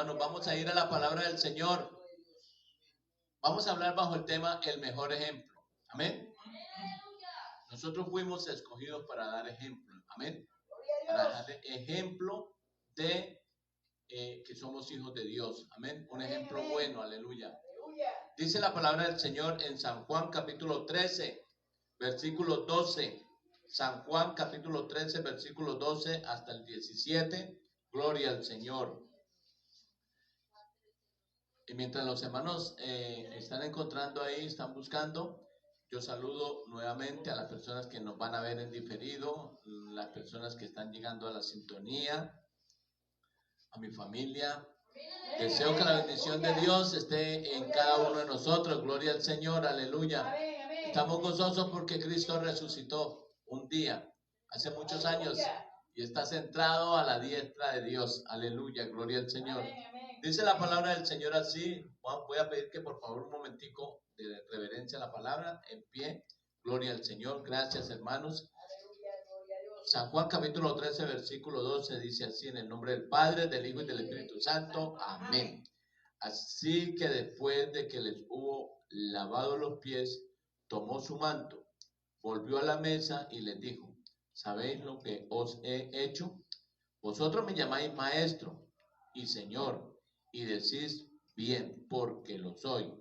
Vamos a ir a la palabra del Señor. Vamos a hablar bajo el tema el mejor ejemplo. Amén. Nosotros fuimos escogidos para dar ejemplo. Amén. Para dar ejemplo de que somos hijos de Dios. Amén. Un ejemplo bueno. Aleluya. Dice la palabra del Señor en San Juan capítulo 13, versículo 12. San Juan capítulo 13, versículo 12 hasta el 17. Gloria al Señor. Y mientras los hermanos están encontrando ahí, están buscando, yo saludo nuevamente a las personas que nos van a ver en diferido, las personas que están llegando a la sintonía, a mi familia. Deseo que la bendición de Dios esté en cada uno de nosotros. Gloria al Señor, aleluya. Estamos gozosos porque Cristo resucitó un día, hace muchos años, y está centrado a la diestra de Dios. Aleluya, gloria al Señor. Dice la palabra del Señor así. Voy a pedir que por favor un momentico de reverencia a la palabra, en pie. Gloria al Señor. Gracias, hermanos. San Juan capítulo 13, versículo 12 dice así: en el nombre del Padre, del Hijo y del Espíritu Santo. Amén. Así que después de que les hubo lavado los pies, tomó su manto, volvió a la mesa y les dijo: ¿sabéis lo que os he hecho? Vosotros me llamáis maestro y señor, y decís bien, porque lo soy.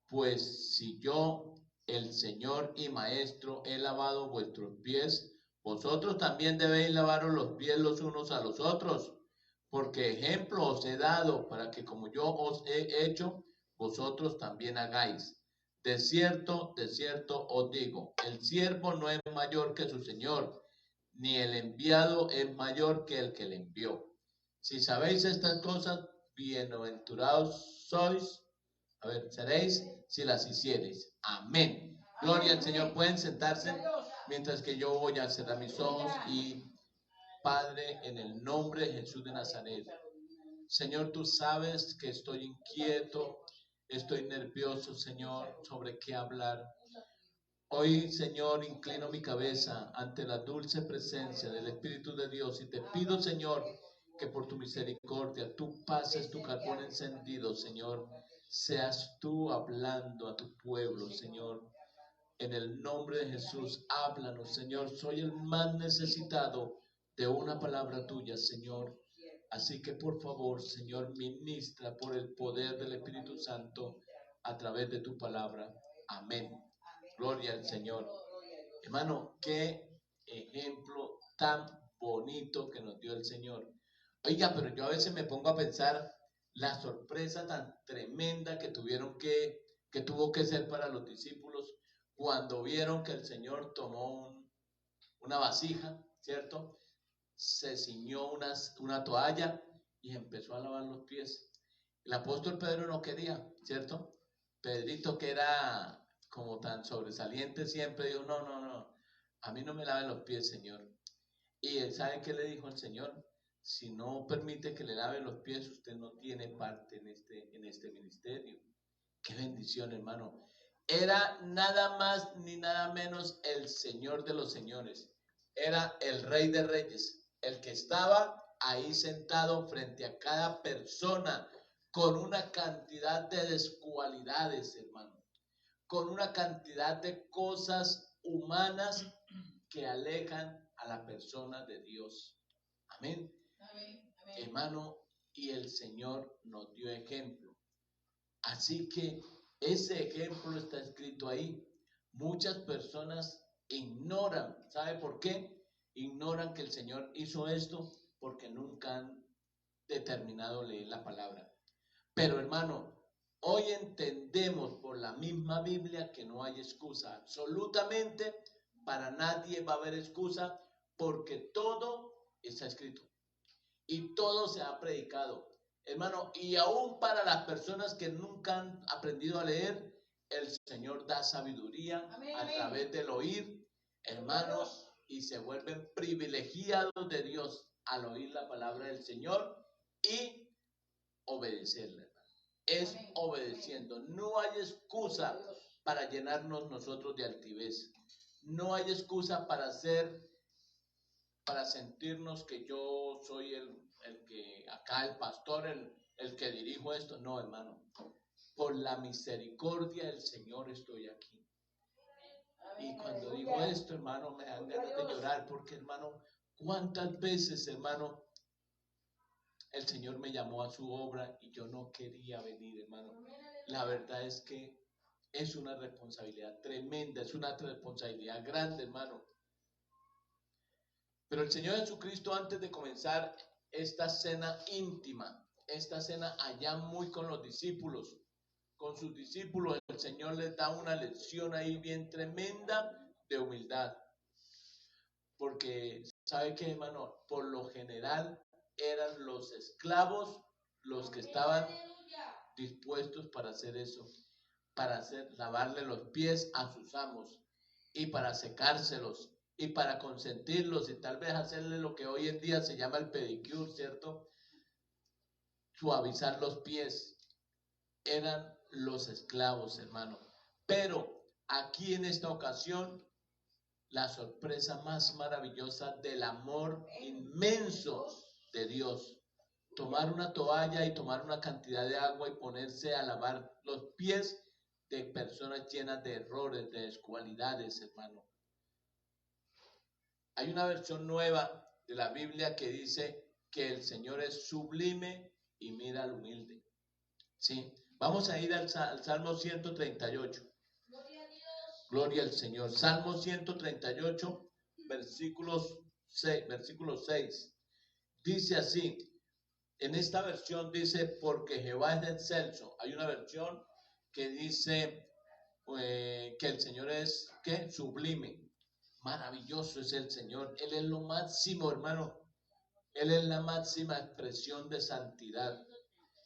Pues si yo, el Señor y Maestro, he lavado vuestros pies, vosotros también debéis lavaros los pies los unos a los otros, porque ejemplo os he dado para que como yo os he hecho, vosotros también hagáis. De cierto os digo, el siervo no es mayor que su Señor, ni el enviado es mayor que el que le envió. Si sabéis estas cosas, bienaventurados sois, seréis si las hiciereis. Amén. Gloria al Señor. Pueden sentarse mientras que yo voy a cerrar mis ojos. Y Padre, en el nombre de Jesús de Nazaret, Señor, tú sabes que estoy inquieto, estoy nervioso, Señor, sobre qué hablar. Hoy, Señor, inclino mi cabeza ante la dulce presencia del Espíritu de Dios y te pido, Señor, que por tu misericordia tú pases tu carbón encendido, Señor. Seas tú hablando a tu pueblo, Señor. En el nombre de Jesús, háblanos, Señor. Soy el más necesitado de una palabra tuya, Señor. Así que por favor, Señor, ministra por el poder del Espíritu Santo a través de tu palabra. Amén. Gloria al Señor. Hermano, qué ejemplo tan bonito que nos dio el Señor. Oiga, pero yo a veces me pongo a pensar la sorpresa tan tremenda que tuvo que ser para los discípulos cuando vieron que el Señor tomó una vasija, ¿cierto? Se ciñó una toalla y empezó a lavar los pies. El apóstol Pedro no quería, ¿cierto? Pedrito, que era como tan sobresaliente, siempre dijo: no, no, no, a mí no me laven los pies, Señor. Y él sabe qué le dijo al Señor: si no permite que le lave los pies, usted no tiene parte en este ministerio. Qué bendición, hermano. Era nada más ni nada menos el Señor de los señores. Era el Rey de Reyes, el que estaba ahí sentado frente a cada persona con una cantidad de descualidades, hermano, con una cantidad de cosas humanas que alejan a la persona de Dios. Amén. Amén. Amén. Hermano, y el Señor nos dio ejemplo. Así que ese ejemplo está escrito ahí. Muchas personas ignoran. ¿Sabe por qué? Ignoran que el Señor hizo esto porque nunca han determinado leer la palabra. Pero hermano, hoy entendemos por la misma Biblia que no hay excusa. Absolutamente para nadie va a haber excusa, porque todo está escrito y todo se ha predicado. Hermano, y aún para las personas que nunca han aprendido a leer, el Señor da sabiduría a través del oír, hermanos, y se vuelven privilegiados de Dios al oír la palabra del Señor y obedecerla. Es obedeciendo. No hay excusa para llenarnos nosotros de altivez. No hay excusa para sentirnos que yo soy el que acá, el pastor, el el que dirijo esto. No, hermano. Por la misericordia del Señor estoy aquí. Y cuando digo esto, hermano, me dan ganas de llorar, porque, hermano, cuántas veces, hermano, el Señor me llamó a su obra y yo no quería venir, hermano. La verdad es que es una responsabilidad tremenda, es una responsabilidad grande, hermano. Pero el Señor Jesucristo, antes de comenzar esta cena íntima, esta cena allá muy con los discípulos, con sus discípulos, el Señor les da una lección ahí bien tremenda de humildad. Porque, ¿sabe qué, hermano? Por lo general eran los esclavos los que estaban dispuestos para hacer eso, para lavarle los pies a sus amos y para secárselos y para consentirlos y tal vez hacerle lo que hoy en día se llama el pedicure, ¿cierto? Suavizar los pies. Eran los esclavos, hermano. Pero aquí en esta ocasión, la sorpresa más maravillosa del amor inmenso de Dios. Tomar una toalla y tomar una cantidad de agua y ponerse a lavar los pies de personas llenas de errores, de descualidades, hermano. Hay una versión nueva de la Biblia que dice que el Señor es sublime y mira al humilde. Sí, vamos a ir al Salmo 138. Gloria al Señor. Salmo 138, versículo 6. Dice así, en esta versión dice, porque Jehová es excelso. Hay una versión que dice que el Señor es, ¿qué? Sublime. Maravilloso es el Señor. Él es lo máximo, hermano. Él es la máxima expresión de santidad.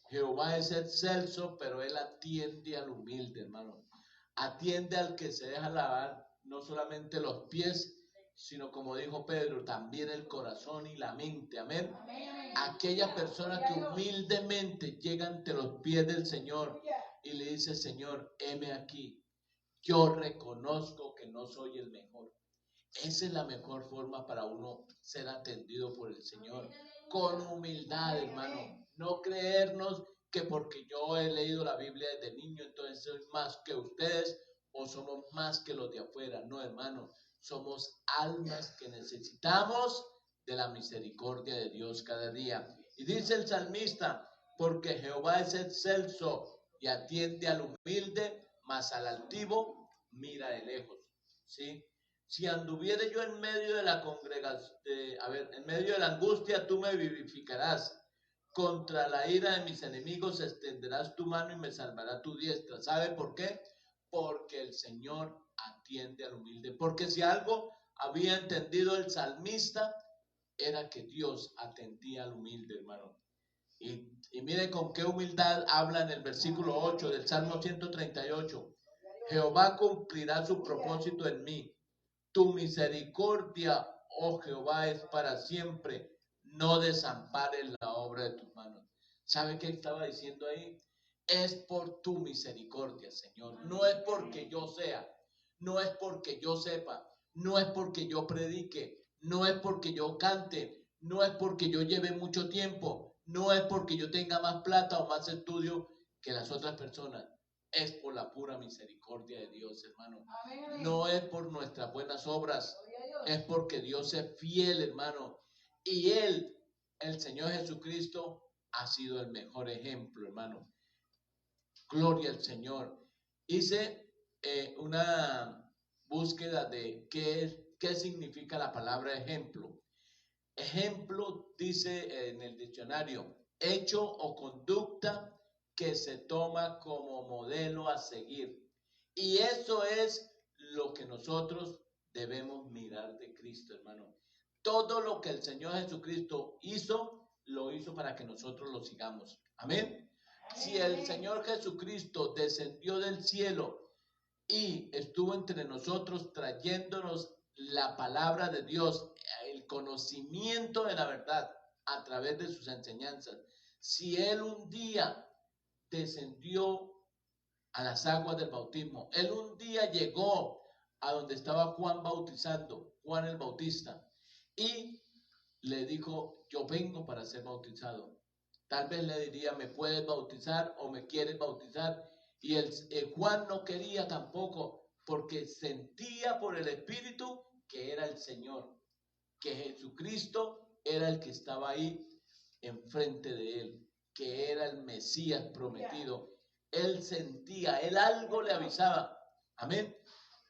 Jehová es excelso, pero Él atiende al humilde, hermano. Atiende al que se deja lavar no solamente los pies, sino como dijo Pedro, también el corazón y la mente. Amén. Aquella persona que humildemente llega ante los pies del Señor y le dice, Señor, heme aquí. Yo reconozco que no soy el mejor. Esa es la mejor forma para uno ser atendido por el Señor. Con humildad, hermano. No creernos que porque yo he leído la Biblia desde niño, entonces soy más que ustedes o somos más que los de afuera. No, hermano. Somos almas que necesitamos de la misericordia de Dios cada día. Y dice el salmista, porque Jehová es excelso y atiende al humilde, mas al altivo mira de lejos. ¿Sí? Si anduviere yo en medio de la congregación, en medio de la angustia, tú me vivificarás. Contra la ira de mis enemigos extenderás tu mano y me salvará tu diestra. ¿Sabe por qué? Porque el Señor atiende al humilde. Porque si algo había entendido el salmista, era que Dios atendía al humilde, hermano. Y mire con qué humildad habla en el versículo 8 del Salmo 138. Jehová cumplirá su propósito en mí. Tu misericordia, oh Jehová, es para siempre. No desampares la obra de tus manos. ¿Sabe qué estaba diciendo ahí? Es por tu misericordia, Señor. No es porque yo sea, no es porque yo sepa, no es porque yo predique, no es porque yo cante, no es porque yo lleve mucho tiempo, no es porque yo tenga más plata o más estudio que las otras personas. Es por la pura misericordia de Dios, hermano. No es por nuestras buenas obras, es porque Dios es fiel, hermano. Y Él, el Señor Jesucristo, ha sido el mejor ejemplo, hermano. Gloria al Señor. Hice una búsqueda de qué significa la palabra ejemplo. Ejemplo dice en el diccionario, hecho o conducta que se toma como modelo a seguir. Y eso es lo que nosotros debemos mirar de Cristo, hermano. Todo lo que el Señor Jesucristo hizo, lo hizo para que nosotros lo sigamos. Amén. Si el Señor Jesucristo descendió del cielo y estuvo entre nosotros trayéndonos la palabra de Dios, el conocimiento de la verdad a través de sus enseñanzas, si Él un día descendió a las aguas del bautismo, Él un día llegó a donde estaba Juan bautizando, Juan el Bautista, y le dijo, yo vengo para ser bautizado. Tal vez le diría, ¿me puedes bautizar o me quieres bautizar? Y Juan no quería tampoco, porque sentía por el Espíritu que era el Señor, que Jesucristo era el que estaba ahí enfrente de él, que era el Mesías prometido. Él sentía, él algo le avisaba. Amén.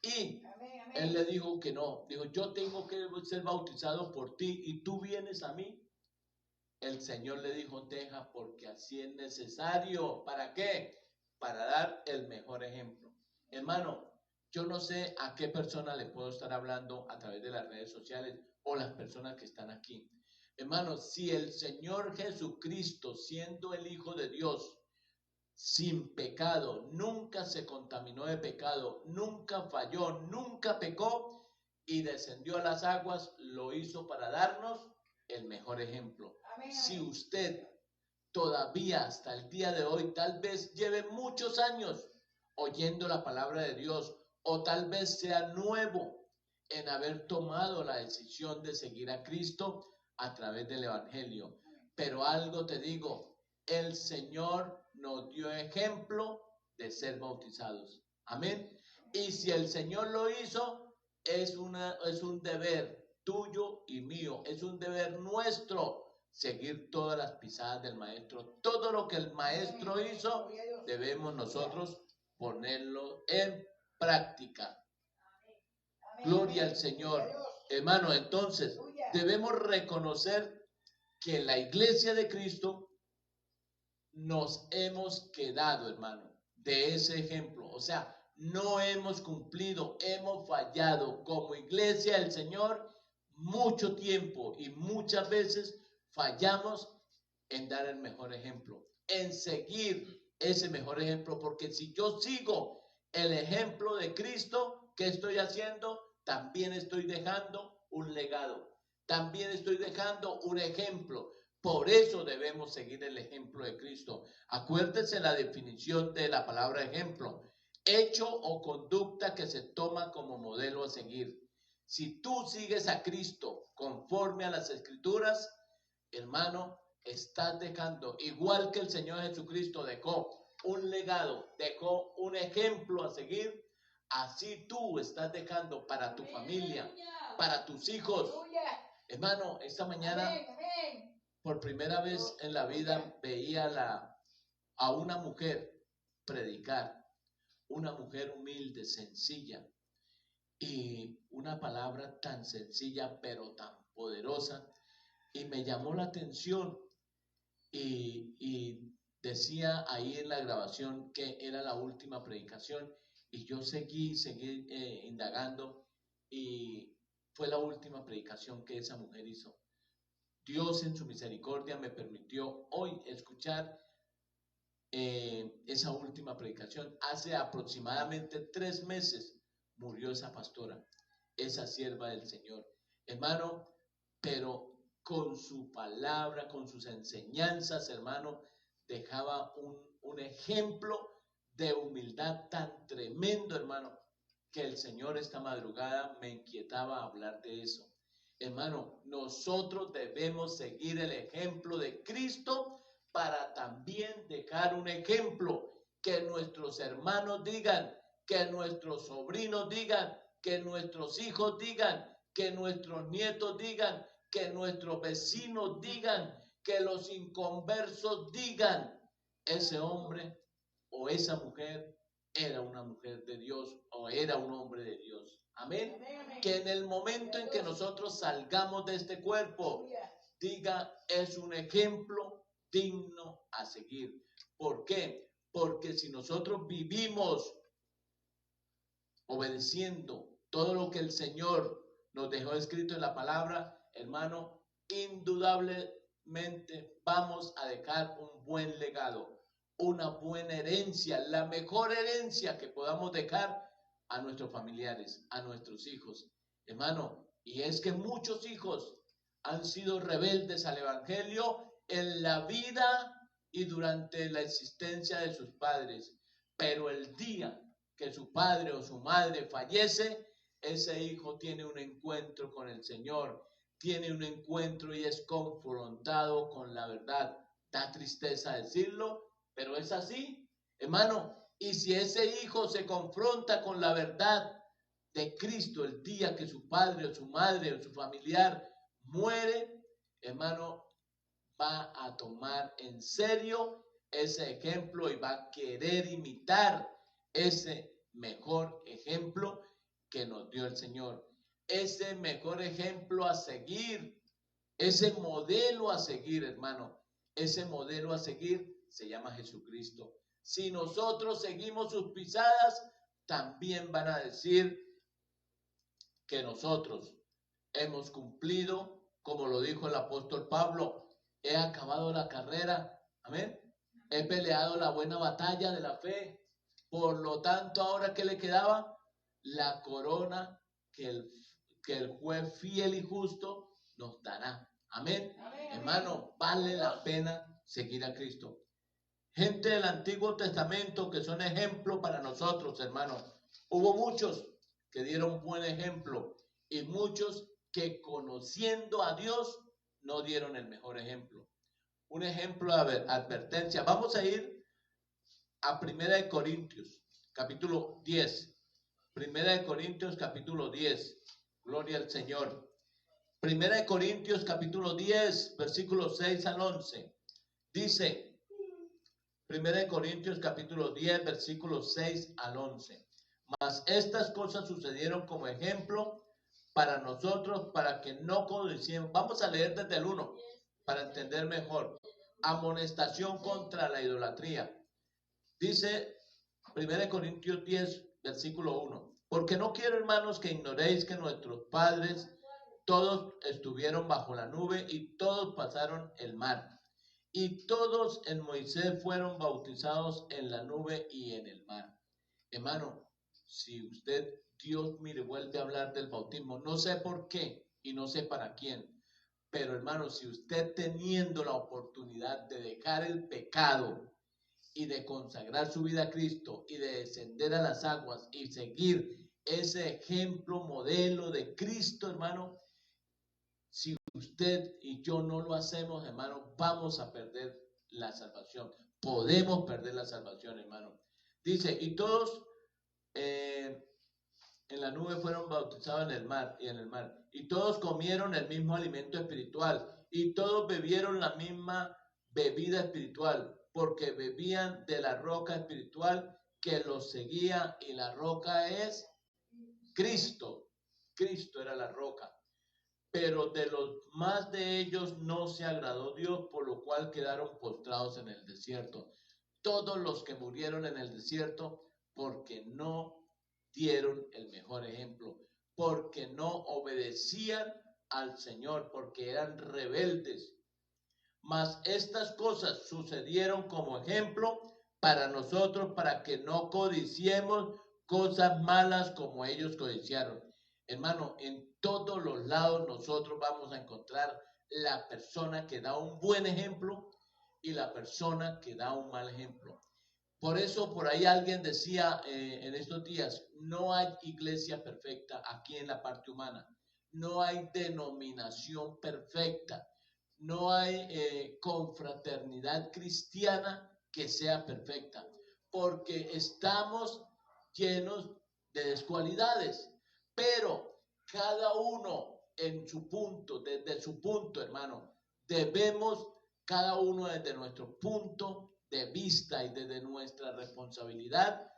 Y él le dijo que no. Dijo, yo tengo que ser bautizado por ti y tú vienes a mí. El Señor le dijo, deja, porque así es necesario. ¿Para qué? Para dar el mejor ejemplo. Hermano, yo no sé a qué persona le puedo estar hablando a través de las redes sociales o las personas que están aquí. Hermano, si el Señor Jesucristo, siendo el Hijo de Dios, sin pecado, nunca se contaminó de pecado, nunca falló, nunca pecó y descendió a las aguas, lo hizo para darnos el mejor ejemplo. Amén. Si usted todavía hasta el día de hoy tal vez lleve muchos años oyendo la palabra de Dios o tal vez sea nuevo en haber tomado la decisión de seguir a Cristo a través del Evangelio, pero algo te digo, el Señor nos dio ejemplo de ser bautizados. Amén. Y si el Señor lo hizo, es un deber tuyo y mío, es un deber nuestro seguir todas las pisadas del Maestro. Todo lo que el Maestro hizo, debemos nosotros ponerlo en práctica. Gloria al Señor. Hermano, entonces debemos reconocer que la iglesia de Cristo nos hemos quedado, hermano, de ese ejemplo. O sea, no hemos cumplido, hemos fallado como iglesia del Señor mucho tiempo y muchas veces fallamos en dar el mejor ejemplo, en seguir ese mejor ejemplo, porque si yo sigo el ejemplo de Cristo, ¿qué estoy haciendo? También estoy dejando un legado, también estoy dejando un ejemplo. Por eso debemos seguir el ejemplo de Cristo. Acuérdense la definición de la palabra ejemplo: hecho o conducta que se toma como modelo a seguir. Si tú sigues a Cristo conforme a las Escrituras, hermano, estás dejando, igual que el Señor Jesucristo dejó un legado, dejó un ejemplo a seguir, así tú estás dejando para tu familia, para tus hijos. Hermano, esta mañana, por primera vez en la vida, veía a una mujer predicar, una mujer humilde, sencilla, y una palabra tan sencilla pero tan poderosa, y me llamó la atención. Y decía ahí en la grabación que era la última predicación, y yo seguí indagando, y fue la última predicación que esa mujer hizo. Dios en su misericordia me permitió hoy escuchar esa última predicación. Hace aproximadamente 3 meses murió esa pastora, esa sierva del Señor, hermano, pero con su palabra, con sus enseñanzas, hermano, dejaba un ejemplo de humildad tan tremendo, hermano, que el Señor esta madrugada me inquietaba hablar de eso. Hermano, nosotros debemos seguir el ejemplo de Cristo para también dejar un ejemplo, que nuestros hermanos digan, que nuestros sobrinos digan, que nuestros hijos digan, que nuestros nietos digan, que nuestros vecinos digan, que los inconversos digan, ese hombre o esa mujer era una mujer de Dios o era un hombre de Dios. Amén. Que en el momento en que nosotros salgamos de este cuerpo, diga, es un ejemplo digno a seguir. ¿Por qué? Porque si nosotros vivimos obedeciendo todo lo que el Señor nos dejó escrito en la palabra, hermano, indudablemente vamos a dejar un buen legado, una buena herencia, la mejor herencia que podamos dejar a nuestros familiares, a nuestros hijos, hermano. Y es que muchos hijos han sido rebeldes al Evangelio en la vida y durante la existencia de sus padres, pero el día que su padre o su madre fallece, ese hijo tiene un encuentro con el Señor, tiene un encuentro y es confrontado con la verdad Da tristeza decirlo, pero es así, hermano. Y si ese hijo se confronta con la verdad de Cristo el día que su padre o su madre o su familiar muere, hermano, va a tomar en serio ese ejemplo y va a querer imitar ese mejor ejemplo que nos dio el Señor. Ese mejor ejemplo a seguir, ese modelo a seguir, hermano. Ese modelo a seguir se llama Jesucristo. Si nosotros seguimos sus pisadas, también van a decir que nosotros hemos cumplido, como lo dijo el apóstol Pablo, he acabado la carrera, amén, he peleado la buena batalla de la fe, por lo tanto, ahora ¿qué le quedaba? La corona que el juez fiel y justo nos dará, amén. Hermano, vale la pena seguir a Cristo. Gente del Antiguo Testamento que son ejemplo para nosotros, hermanos. Hubo muchos que dieron buen ejemplo y muchos que conociendo a Dios no dieron el mejor ejemplo. Un ejemplo de advertencia. Vamos a ir a 1 Corintios, capítulo 10. 1 Corintios, capítulo 10. Gloria al Señor. 1 Corintios, capítulo 10, versículos 6 al 11. Dice... 1 Corintios capítulo 10, versículos 6 al 11. Mas estas cosas sucedieron como ejemplo para nosotros, para que no codiciemos. Vamos a leer desde el 1 para entender mejor. Amonestación contra la idolatría. Dice 1 Corintios 10, versículo 1. Porque no quiero, hermanos, que ignoréis que nuestros padres todos estuvieron bajo la nube y todos pasaron el mar. Y todos en Moisés fueron bautizados en la nube y en el mar. Hermano, si usted, Dios, mire, vuelve a hablar del bautismo, no sé por qué y no sé para quién, pero hermano, si usted teniendo la oportunidad de dejar el pecado y de consagrar su vida a Cristo y de descender a las aguas y seguir ese ejemplo, modelo de Cristo, hermano, si usted y yo no lo hacemos, hermano, vamos a perder la salvación. Podemos perder la salvación, hermano. Dice, y todos en la nube fueron bautizados en el mar y en el mar. Y todos comieron el mismo alimento espiritual. Y todos bebieron la misma bebida espiritual, porque bebían de la roca espiritual que los seguía. Y la roca es Cristo. Cristo era la roca. Pero de los más de ellos no se agradó Dios, por lo cual quedaron postrados en el desierto. Todos los que murieron en el desierto, porque no dieron el mejor ejemplo, porque no obedecían al Señor, porque eran rebeldes. Mas estas cosas sucedieron como ejemplo para nosotros, para que no codiciemos cosas malas como ellos codiciaron. Hermano, en todos los lados nosotros vamos a encontrar la persona que da un buen ejemplo y la persona que da un mal ejemplo. Por eso por ahí alguien decía en estos días, no hay iglesia perfecta aquí en la parte humana, no hay denominación perfecta, no hay confraternidad cristiana que sea perfecta, porque estamos llenos de descualidades. Pero cada uno en su punto, desde su punto, hermano, debemos cada uno desde nuestro punto de vista y desde nuestra responsabilidad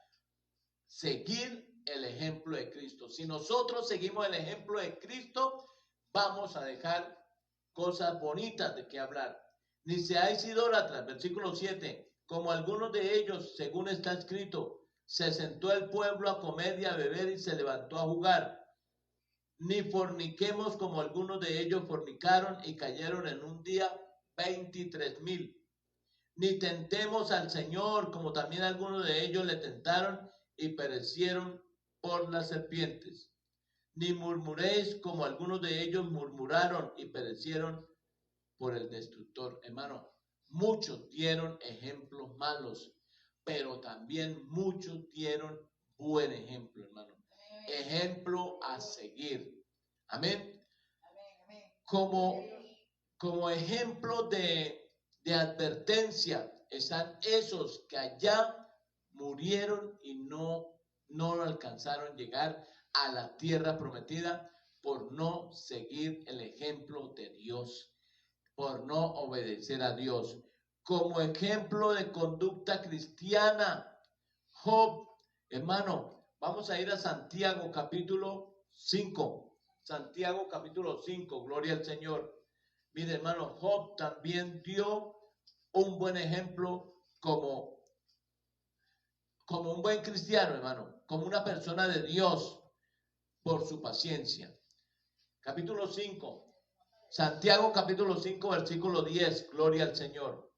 seguir el ejemplo de Cristo. Si nosotros seguimos el ejemplo de Cristo, vamos a dejar cosas bonitas de qué hablar. Ni seáis idólatras, versículo 7, como algunos de ellos, según está escrito, se sentó el pueblo a comer y a beber y se levantó a jugar. Ni forniquemos como algunos de ellos fornicaron y cayeron en un día 23,000. Ni tentemos al Señor como también algunos de ellos le tentaron y perecieron por las serpientes. Ni murmuréis como algunos de ellos murmuraron y perecieron por el destructor. Hermano, muchos dieron ejemplos malos, pero también muchos dieron buen ejemplo, hermano. Ejemplo a seguir. Amén. Como ejemplo de de advertencia están esos que allá murieron y no alcanzaron a llegar a la tierra prometida por no seguir el ejemplo de Dios, por no obedecer a Dios. Como ejemplo de conducta cristiana, Job, hermano, vamos a ir a Santiago capítulo 5. Santiago capítulo 5, gloria al Señor. Mire, hermano, Job también dio un buen ejemplo como un buen cristiano, hermano, como una persona de Dios por su paciencia. Capítulo 5, Santiago capítulo 5, versículo 10, gloria al Señor.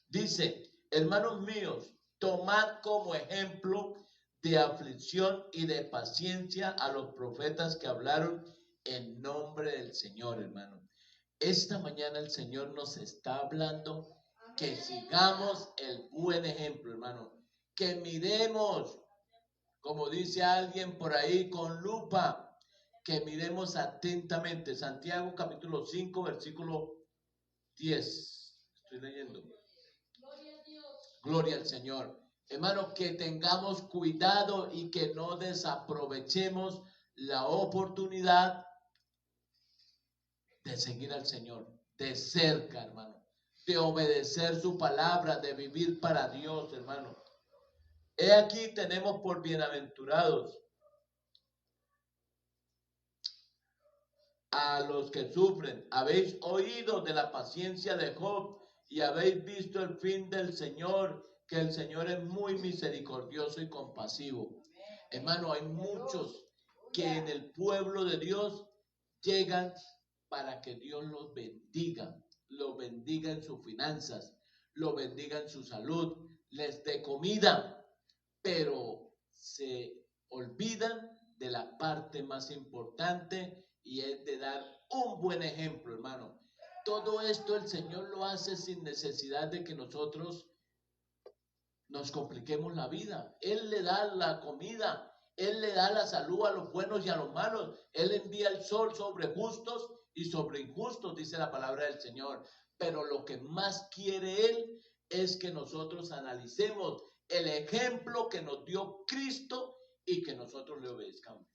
Dice, hermanos míos, tomad como ejemplo de aflicción y de paciencia a los profetas que hablaron en nombre del Señor, hermano. Esta mañana el Señor nos está hablando que sigamos el buen ejemplo, hermano. Que miremos, como dice alguien por ahí, con lupa, que miremos atentamente. Santiago capítulo 5, versículo 10. Estoy leyendo. Gloria al Señor. Hermano, que tengamos cuidado y que no desaprovechemos la oportunidad de seguir al Señor de cerca, hermano, de obedecer su palabra, de vivir para Dios, hermano. He aquí tenemos por bienaventurados a los que sufren. Habéis oído de la paciencia de Job y habéis visto el fin del Señor, que el Señor es muy misericordioso y compasivo. Hermano, hay muchos que en el pueblo de Dios llegan para que Dios los bendiga en sus finanzas, los bendiga en su salud, les dé comida, pero se olvidan de la parte más importante y es de dar un buen ejemplo, hermano. Todo esto el Señor lo hace sin necesidad de que nosotros nos compliquemos la vida. Él le da la comida, Él le da la salud a los buenos y a los malos. Él envía el sol sobre justos y sobre injustos, dice la palabra del Señor. Pero lo que más quiere Él es que nosotros analicemos el ejemplo que nos dio Cristo y que nosotros le obedezcamos.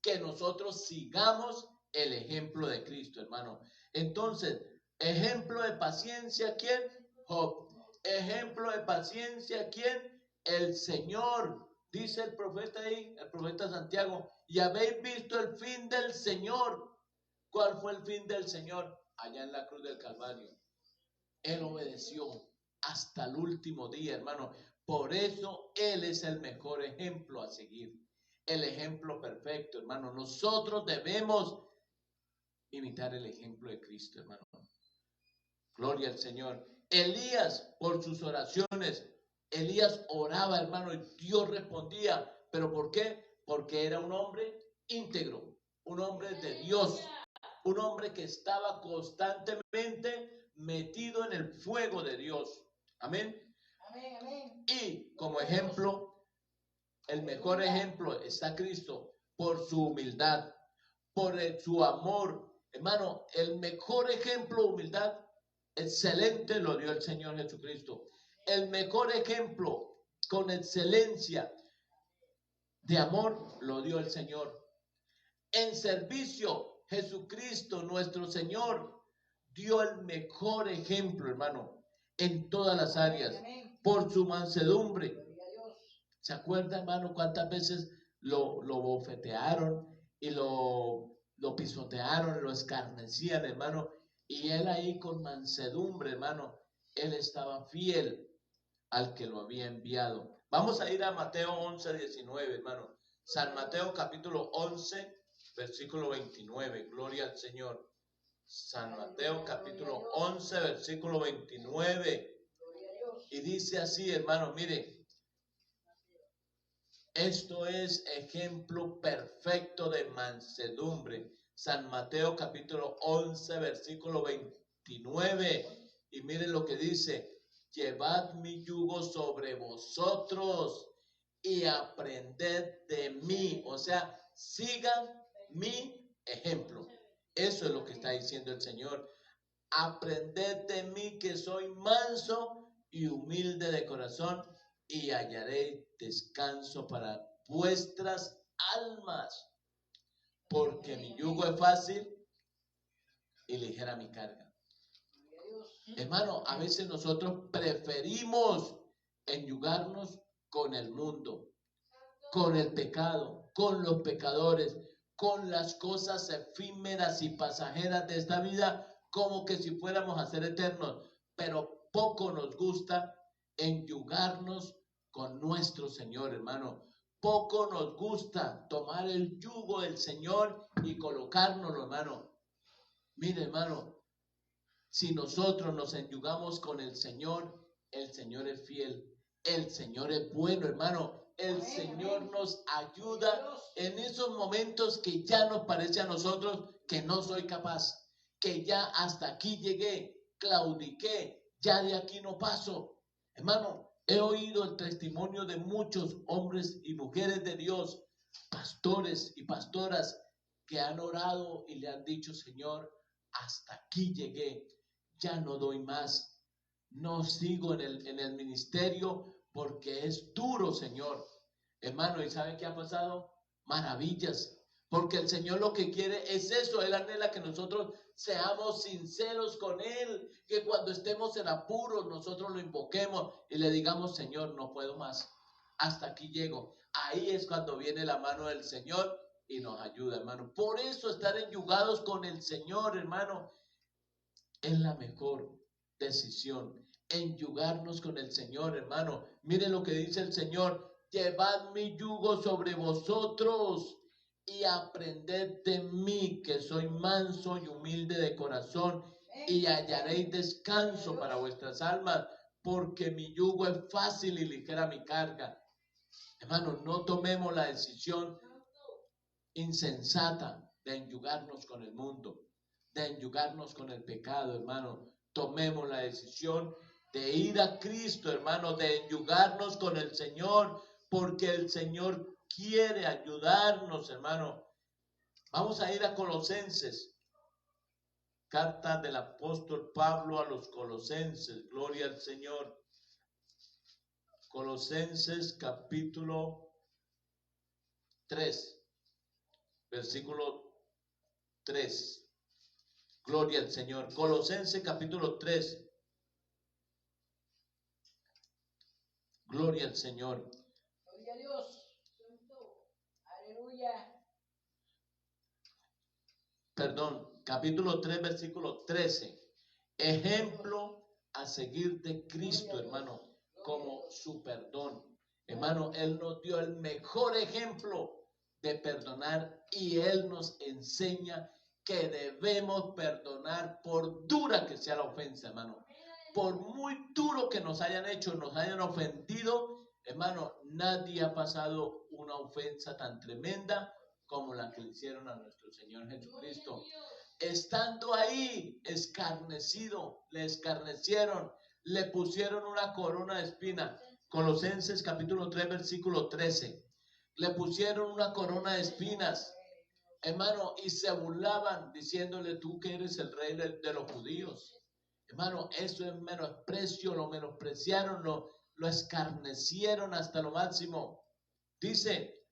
Que nosotros sigamos el ejemplo de Cristo, hermano. Entonces, ejemplo de paciencia, ¿quién? Job. Ejemplo de paciencia, ¿quién? El Señor. Dice el profeta ahí, el profeta Santiago, y habéis visto el fin del Señor. ¿Cuál fue el fin del Señor? Allá en la cruz del Calvario. Él obedeció hasta el último día, hermano. Por eso Él es el mejor ejemplo a seguir. El ejemplo perfecto, hermano. Nosotros debemos imitar el ejemplo de Cristo, hermano. Gloria al Señor. Elías, por sus oraciones, Elías oraba, hermano, y Dios respondía. ¿Pero por qué? Porque era un hombre íntegro, un hombre de Dios, un hombre que estaba constantemente metido en el fuego de Dios. Amén. Amén, amén. Y como ejemplo, el mejor ejemplo está Cristo por su humildad, por su amor. Hermano, el mejor ejemplo de humildad excelente lo dio el Señor Jesucristo. El mejor ejemplo con excelencia de amor lo dio el Señor. En servicio, Jesucristo, nuestro Señor, dio el mejor ejemplo, hermano, en todas las áreas, por su mansedumbre. ¿Se acuerda, hermano, cuántas veces lo bofetearon y lo pisotearon, lo escarnecían, hermano? Y él ahí con mansedumbre, hermano, él estaba fiel al que lo había enviado. Vamos a ir a Mateo 11, 19, hermano. San Mateo capítulo 11, versículo 29. Gloria al Señor. San Mateo capítulo 11, versículo 29. Y dice así, hermano, mire. Esto es ejemplo perfecto de mansedumbre. San Mateo capítulo 11, versículo 29. Y miren lo que dice: llevad mi yugo sobre vosotros y aprended de mí. O sea, sigan mi ejemplo. Eso es lo que está diciendo el Señor. aprended de mí que soy manso y humilde de corazón y hallaréis descanso para vuestras almas, porque mi yugo es fácil y ligera mi carga. Hermano, a veces nosotros preferimos enyugarnos con el mundo, con el pecado, con los pecadores, con las cosas efímeras y pasajeras de esta vida, como que si fuéramos a ser eternos, pero poco nos gusta enyugarnos con nuestro Señor, hermano. Poco nos gusta tomar el yugo del Señor y colocárnoslo, hermano. Mire, hermano, si nosotros nos enyugamos con el Señor es fiel, el Señor es bueno, hermano. El Señor nos ayuda en esos momentos que ya nos parece a nosotros que no soy capaz, que ya hasta aquí llegué, claudiqué, ya de aquí no paso. Hermano, he oído el testimonio de muchos hombres y mujeres de Dios, pastores y pastoras, que han orado y le han dicho: Señor, hasta aquí llegué, ya no doy más, no sigo en el ministerio porque es duro, Señor. Hermano, ¿y sabe qué ha pasado? Maravillas, porque el Señor lo que quiere es eso. Él anhela que nosotros seamos sinceros con Él, que cuando estemos en apuros nosotros lo invoquemos y le digamos: Señor, no puedo más, hasta aquí llego. Ahí es cuando viene la mano del Señor y nos ayuda, hermano. Por eso estar enyugados con el Señor, hermano, es la mejor decisión. Enyugarnos con el Señor, hermano. Mire lo que dice el Señor: llevad mi yugo sobre vosotros y aprended de mí, que soy manso y humilde de corazón, y hallaréis descanso para vuestras almas, porque mi yugo es fácil y ligera mi carga. Hermano, no tomemos la decisión insensata de enyugarnos con el mundo, de enyugarnos con el pecado, hermano. Tomemos la decisión de ir a Cristo, hermano, de enyugarnos con el Señor, porque el Señor quiere ayudarnos, hermano. Vamos a ir a Colosenses, carta del apóstol Pablo a los Colosenses, gloria al Señor. Colosenses capítulo 3, versículo 3. Gloria al Señor. Colosenses capítulo 3. Gloria al Señor. Gloria a Dios. Aleluya. Perdón, capítulo 3, versículo 13. Ejemplo a seguir de Cristo, hermano, como su perdón. Hermano, Él nos dio el mejor ejemplo de perdonar y Él nos enseña que debemos perdonar por dura que sea la ofensa, hermano. Por muy duro que nos hayan hecho, nos hayan ofendido, hermano, nadie ha pasado una ofensa tan tremenda como la que le hicieron a nuestro Señor Jesucristo. Estando ahí, escarnecido, le escarnecieron, le pusieron una corona de espina. Colosenses capítulo 3, versículo 13. Le pusieron una corona de espinas, hermano, y se burlaban diciéndole: tú que eres el rey de los judíos. Hermano, eso es menosprecio, lo menospreciaron, lo escarnecieron hasta lo máximo. Dice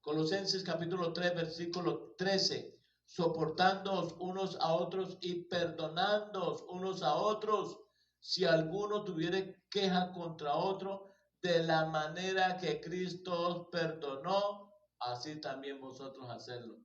Colosenses capítulo 3, versículo 13: soportándoos unos a otros y perdonándoos unos a otros, si alguno tuviere queja contra otro, de la manera que Cristo os perdonó, así también vosotros hacedlo.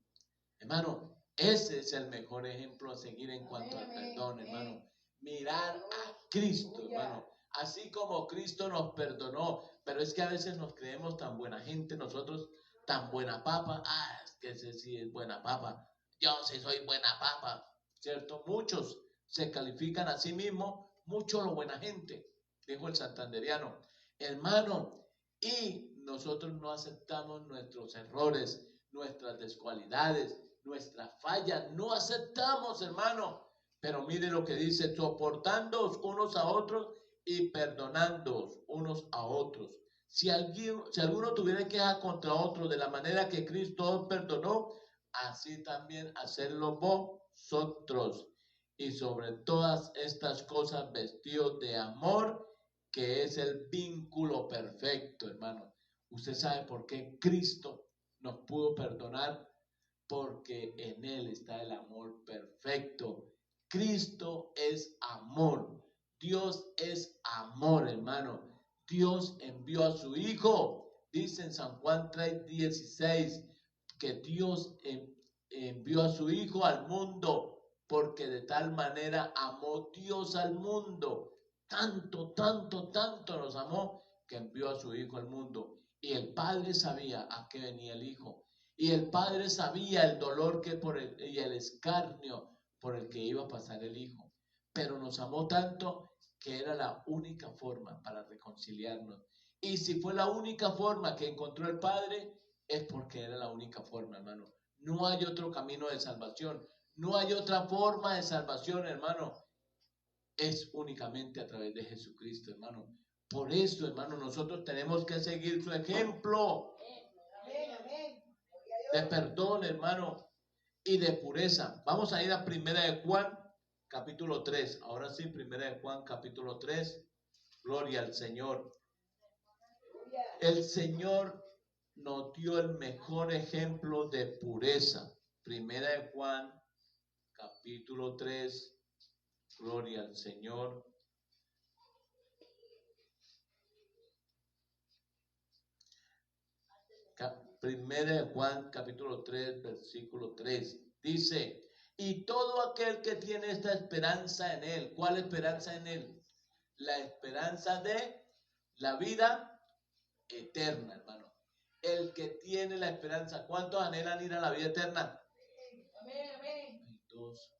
Hermano, ese es el mejor ejemplo a seguir en cuanto al perdón, hermano. Mirar a Cristo, hermano. Así como Cristo nos perdonó, pero es que a veces nos creemos tan buena gente nosotros, tan buena papa. Ah, es que ese sí es buena papa. Yo sí soy buena papa, ¿cierto? Muchos se califican a sí mismos mucho lo buena gente, dijo el santanderiano. Hermano, y nosotros no aceptamos nuestros errores, nuestras descualidades, nuestras fallas, no aceptamos, hermano. Pero mire lo que dice: soportándoos unos a otros y perdonándoos unos a otros. Si alguno tuviera queja contra otro, de la manera que Cristo os perdonó, así también hacedlo vosotros. y sobre todas estas cosas vestidos de amor, que es el vínculo perfecto, hermano. Usted sabe por qué Cristo nos pudo perdonar, porque en Él está el amor perfecto. Cristo es amor. Dios es amor, hermano. Dios envió a su Hijo. Dice en San Juan 3:16 que Dios envió a su Hijo al mundo, porque de tal manera amó Dios al mundo. Tanto, tanto, tanto nos amó que envió a su Hijo al mundo. Y el Padre sabía a qué venía el Hijo. Y el Padre sabía el dolor y el escarnio por el que iba a pasar el Hijo. Pero nos amó tanto que era la única forma para reconciliarnos. Y si fue la única forma que encontró el Padre, es porque era la única forma, hermano. No hay otro camino de salvación. No hay otra forma de salvación, hermano. Es únicamente a través de Jesucristo, hermano. Por eso, hermano, nosotros tenemos que seguir su ejemplo de perdón, hermano, y de pureza. Vamos a ir a Primera de Juan, capítulo 3. Ahora sí, Primera de Juan, capítulo 3. Gloria al Señor. El Señor nos dio el mejor ejemplo de pureza. Primera de Juan, capítulo 3. Gloria al Señor. Primera de Juan, capítulo 3, versículo 3. Dice, y todo aquel que tiene esta esperanza en Él. ¿Cuál esperanza en Él? La esperanza de la vida eterna, hermano. El que tiene la esperanza. ¿Cuántos anhelan ir a la vida eterna? Amén, amén. 2,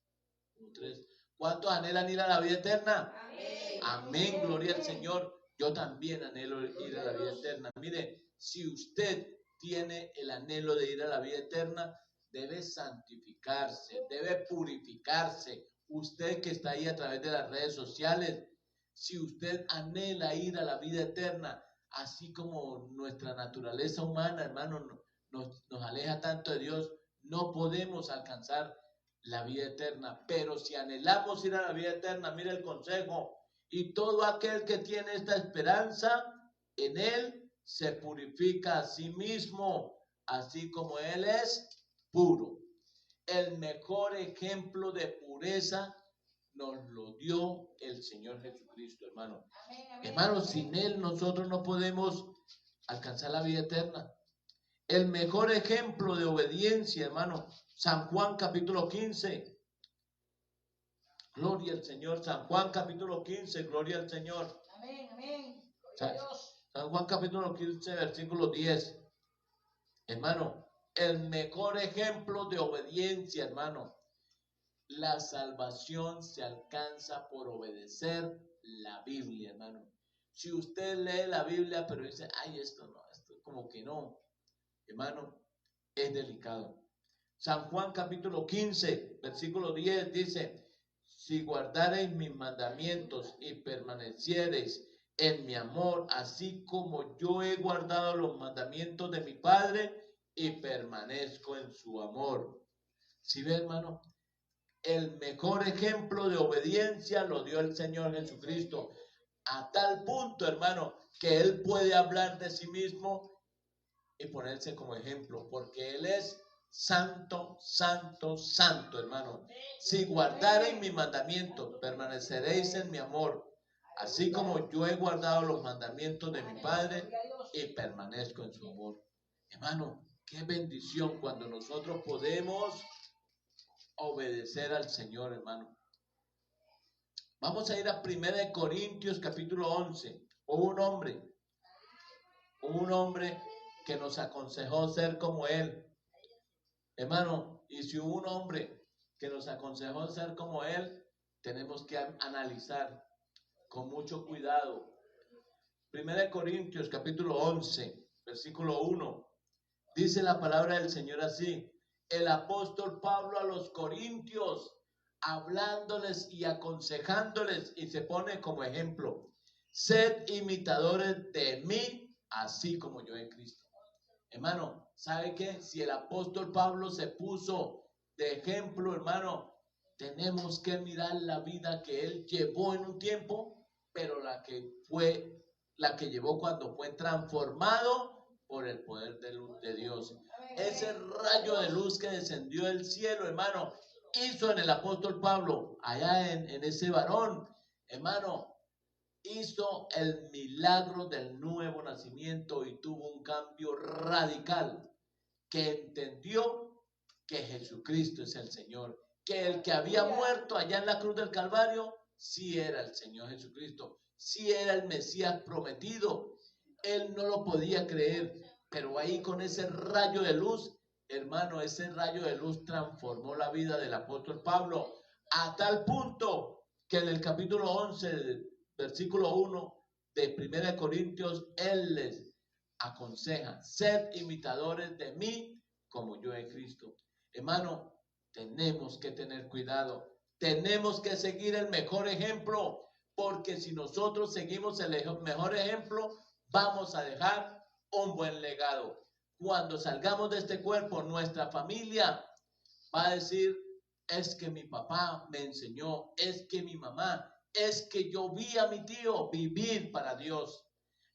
1, 3. ¿Cuántos anhelan ir a la vida eterna? Amén. Amén, gloria al Señor. Yo también anhelo ir a la vida eterna. Mire, si usted tiene el anhelo de ir a la vida eterna, debe santificarse, debe purificarse. Usted que está ahí a través de las redes sociales, si usted anhela ir a la vida eterna, así como nuestra naturaleza humana, hermano, nos aleja tanto de Dios, no podemos alcanzar la vida eterna. Pero si anhelamos ir a la vida eterna, mire el consejo, y todo aquel que tiene esta esperanza en Él, se purifica a sí mismo, así como Él es puro. El mejor ejemplo de pureza nos lo dio el Señor Jesucristo, hermano. Amén, amén. Hermano, sin Él nosotros no podemos alcanzar la vida eterna. El mejor ejemplo de obediencia, hermano, San Juan capítulo 15. Gloria al Señor. San Juan capítulo 15, gloria al Señor. Amén, amén. Gloria a Dios. San Juan capítulo 15, versículo 10. Hermano, el mejor ejemplo de obediencia, hermano. La salvación se alcanza por obedecer la Biblia, hermano. Si usted lee la Biblia, pero dice, ay, esto no, esto como que no, hermano, es delicado. San Juan capítulo 15, versículo 10 dice, si guardareis mis mandamientos y permaneciereis en mi amor, así como yo he guardado los mandamientos de mi Padre y permanezco en su amor. ¿Sí ve, hermano? El mejor ejemplo de obediencia lo dio el Señor Jesucristo, a tal punto, hermano, que Él puede hablar de sí mismo y ponerse como ejemplo, porque Él es santo, santo, santo, hermano. Si guardareis mi mandamiento, permaneceréis en mi amor, así como yo he guardado los mandamientos de mi Padre y permanezco en su amor. Hermano, qué bendición cuando nosotros podemos obedecer al Señor, hermano. Vamos a ir a 1 Corintios capítulo 11. Hubo un hombre que nos aconsejó ser como él. Hermano, y si hubo un hombre que nos aconsejó ser como él, tenemos que analizar con mucho cuidado. 1 Corintios capítulo 11, versículo 1. Dice la palabra del Señor así: el apóstol Pablo a los corintios, hablándoles y aconsejándoles, y se pone como ejemplo: sed imitadores de mí, así como yo en Cristo. Hermano, ¿sabe qué? Si el apóstol Pablo se puso de ejemplo, hermano, tenemos que mirar la vida que él llevó en un tiempo, pero la que llevó cuando fue transformado por el poder de luz de Dios. Ese rayo de luz que descendió del cielo, hermano, hizo en el apóstol Pablo, allá en ese varón, hermano, hizo el milagro del nuevo nacimiento y tuvo un cambio radical, que entendió que Jesucristo es el Señor, que el que había muerto allá en la cruz del Calvario, sí era el Señor Jesucristo, sí era el Mesías prometido. Él no lo podía creer, pero ahí con ese rayo de luz, hermano, ese rayo de luz transformó la vida del apóstol Pablo, a tal punto que en el capítulo 11, versículo 1 de 1 Corintios, él les aconseja: sed imitadores de mí como yo de Cristo. Hermano, tenemos que tener cuidado, tenemos que seguir el mejor ejemplo, porque si nosotros seguimos el mejor ejemplo, vamos a dejar un buen legado. Cuando salgamos de este cuerpo, nuestra familia va a decir: es que mi papá me enseñó, es que mi mamá, es que yo vi a mi tío vivir para Dios.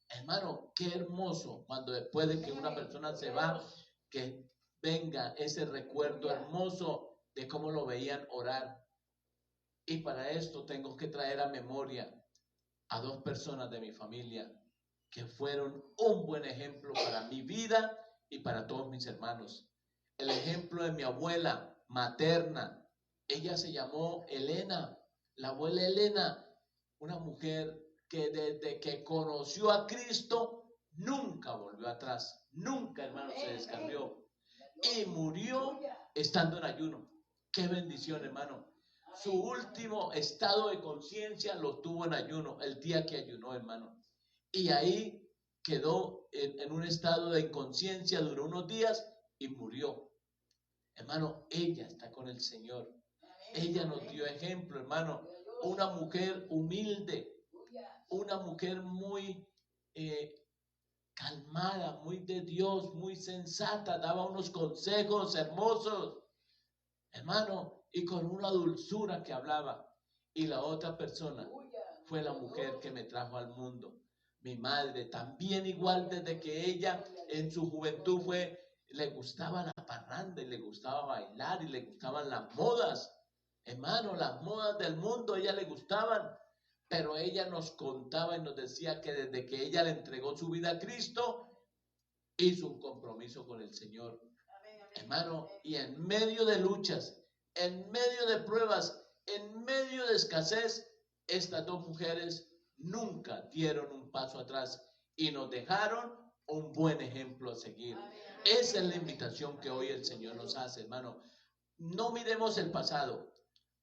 Hermano, qué hermoso cuando después de que una persona se va, que venga ese recuerdo hermoso de cómo lo veían orar. Y para esto tengo que traer a memoria a dos personas de mi familia que fueron un buen ejemplo para mi vida y para todos mis hermanos. El ejemplo de mi abuela materna, ella se llamó Elena, la abuela Elena, una mujer que desde que conoció a Cristo nunca volvió atrás, nunca, hermano, se descarrió y murió estando en ayuno. Qué bendición, hermano. Su último estado de conciencia lo tuvo en ayuno, el día que ayunó, hermano. Y ahí quedó en un estado de inconsciencia, duró unos días y murió. Hermano, ella está con el Señor. Ella nos dio ejemplo, hermano. Una mujer humilde, una mujer muy calmada, muy de Dios, muy sensata, daba unos consejos hermosos, hermano, y con una dulzura que hablaba. Y la otra persona fue la mujer que me trajo al mundo, mi madre, también igual desde que ella en su juventud le gustaba la parranda y le gustaba bailar y le gustaban las modas, hermano, las modas del mundo, a ella le gustaban, pero ella nos contaba y nos decía que desde que ella le entregó su vida a Cristo, hizo un compromiso con el Señor, hermano, y en medio de luchas, en medio de pruebas, en medio de escasez, estas dos mujeres nunca dieron un paso atrás y nos dejaron un buen ejemplo a seguir. Esa es la invitación que hoy el Señor nos hace, hermano. No miremos el pasado.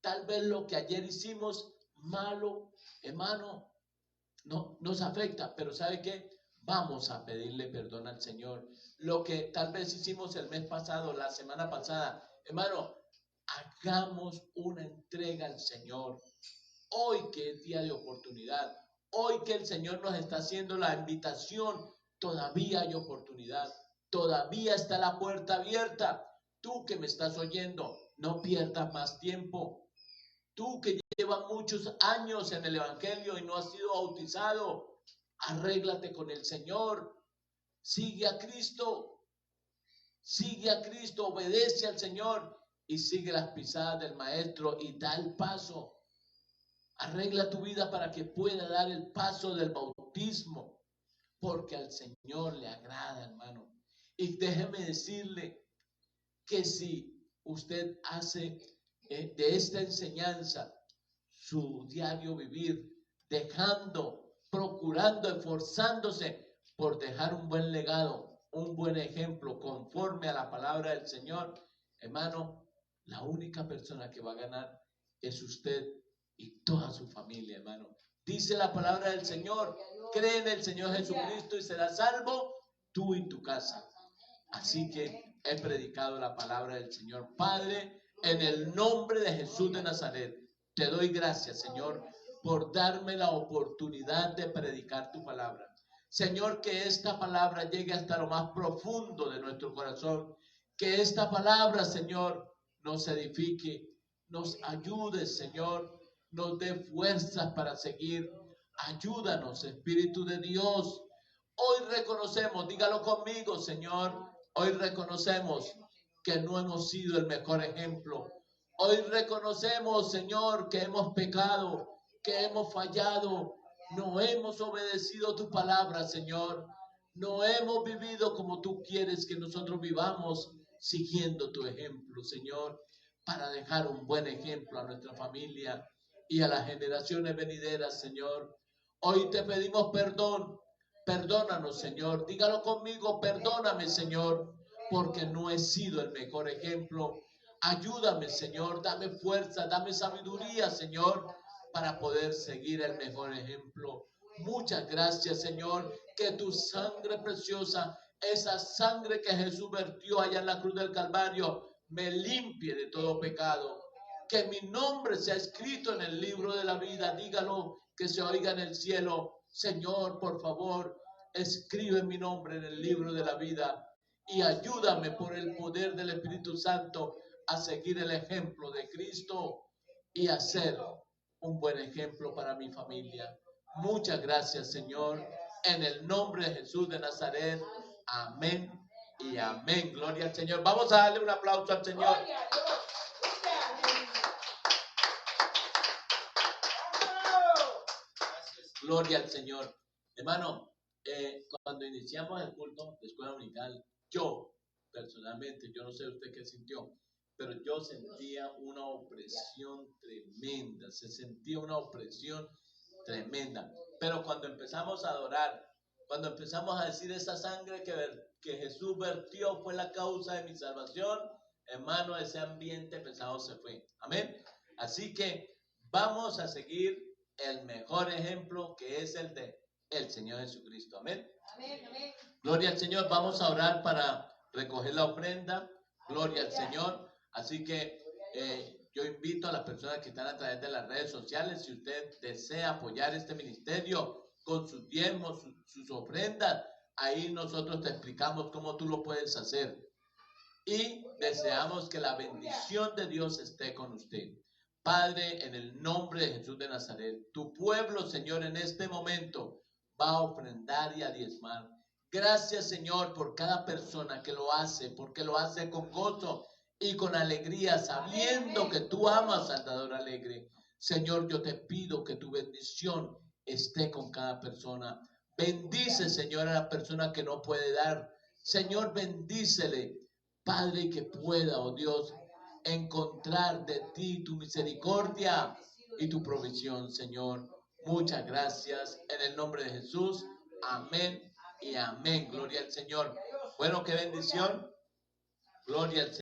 Tal vez lo que ayer hicimos malo, hermano, no nos afecta, pero ¿sabe qué? Vamos a pedirle perdón al Señor. Lo que tal vez hicimos el mes pasado, la semana pasada, hermano, hagamos una entrega al Señor. Hoy que es día de oportunidad, hoy que el Señor nos está haciendo la invitación, todavía hay oportunidad, todavía está la puerta abierta. Tú que me estás oyendo, no pierdas más tiempo. Tú que llevas muchos años en el Evangelio y no has sido bautizado, arréglate con el Señor. Sigue a Cristo, obedece al Señor y sigue las pisadas del Maestro y da el paso. Arregla tu vida para que pueda dar el paso del bautismo, porque al Señor le agrada, hermano. Y déjeme decirle que si usted hace de esta enseñanza su diario vivir, procurando, esforzándose por dejar un buen legado, un buen ejemplo conforme a la palabra del Señor, hermano, la única persona que va a ganar es usted y toda su familia, hermano. Dice la palabra del Señor: cree en el Señor Jesucristo y serás salvo tú y tu casa. Así que he predicado la palabra del Señor. Padre, en el nombre de Jesús de Nazaret, te doy gracias, Señor, por darme la oportunidad de predicar tu palabra. Señor, que esta palabra llegue hasta lo más profundo de nuestro corazón. Que esta palabra, Señor, nos edifique, nos ayudes, Señor, nos dé fuerzas para seguir. Ayúdanos, Espíritu de Dios. Hoy reconocemos, dígalo conmigo, Señor, hoy reconocemos que no hemos sido el mejor ejemplo. Hoy reconocemos, Señor, que hemos pecado, que hemos fallado, no hemos obedecido tu palabra, Señor. No hemos vivido como tú quieres que nosotros vivamos, siguiendo tu ejemplo, Señor, para dejar un buen ejemplo a nuestra familia y a las generaciones venideras, Señor. Hoy te pedimos perdón. Perdónanos, Señor. Dígalo conmigo, perdóname, Señor, porque no he sido el mejor ejemplo. Ayúdame, Señor, dame fuerza, dame sabiduría, Señor, para poder seguir el mejor ejemplo. Muchas gracias, Señor, que tu sangre preciosa, esa sangre que Jesús vertió allá en la cruz del Calvario, me limpie de todo pecado. Que mi nombre sea escrito en el libro de la vida. Dígalo, que se oiga en el cielo. Señor, por favor, escribe mi nombre en el libro de la vida y ayúdame por el poder del Espíritu Santo a seguir el ejemplo de Cristo y a ser un buen ejemplo para mi familia. Muchas gracias, Señor, en el nombre de Jesús de Nazaret. Amén y amén. Gloria al Señor. Vamos a darle un aplauso al Señor. Gloria al Señor. Hermano, cuando iniciamos el culto de escuela dominical, yo personalmente, yo no sé usted qué sintió, pero yo sentía una opresión tremenda, se sentía una opresión tremenda. Pero cuando empezamos a adorar, cuando empezamos a decir esa sangre que Jesús vertió fue la causa de mi salvación, hermano, ese ambiente pesado se fue. Amén. Así que vamos a seguir el mejor ejemplo, que es el de el Señor Jesucristo. Amén. Amén, amén. Gloria al Señor. Vamos a orar para recoger la ofrenda. Gloria al Señor. Así que yo invito a las personas que están a través de las redes sociales, si usted desea apoyar este ministerio con sus diezmos, sus ofrendas, ahí nosotros te explicamos cómo tú lo puedes hacer. Y deseamos que la bendición de Dios esté con usted. Padre, en el nombre de Jesús de Nazaret, tu pueblo, Señor, en este momento va a ofrendar y a diezmar. Gracias, Señor, por cada persona que lo hace, porque lo hace con gozo y con alegría, sabiendo que tú amas al dador alegre. Señor, yo te pido que tu bendición esté con cada persona. Bendice, Señor, a la persona que no puede dar. Señor, bendícele, Padre, y que pueda, oh Dios, encontrar de ti tu misericordia y tu provisión, Señor. Muchas gracias en el nombre de Jesús. Amén y amén. Gloria al Señor. Bueno, qué bendición. Gloria al Señor.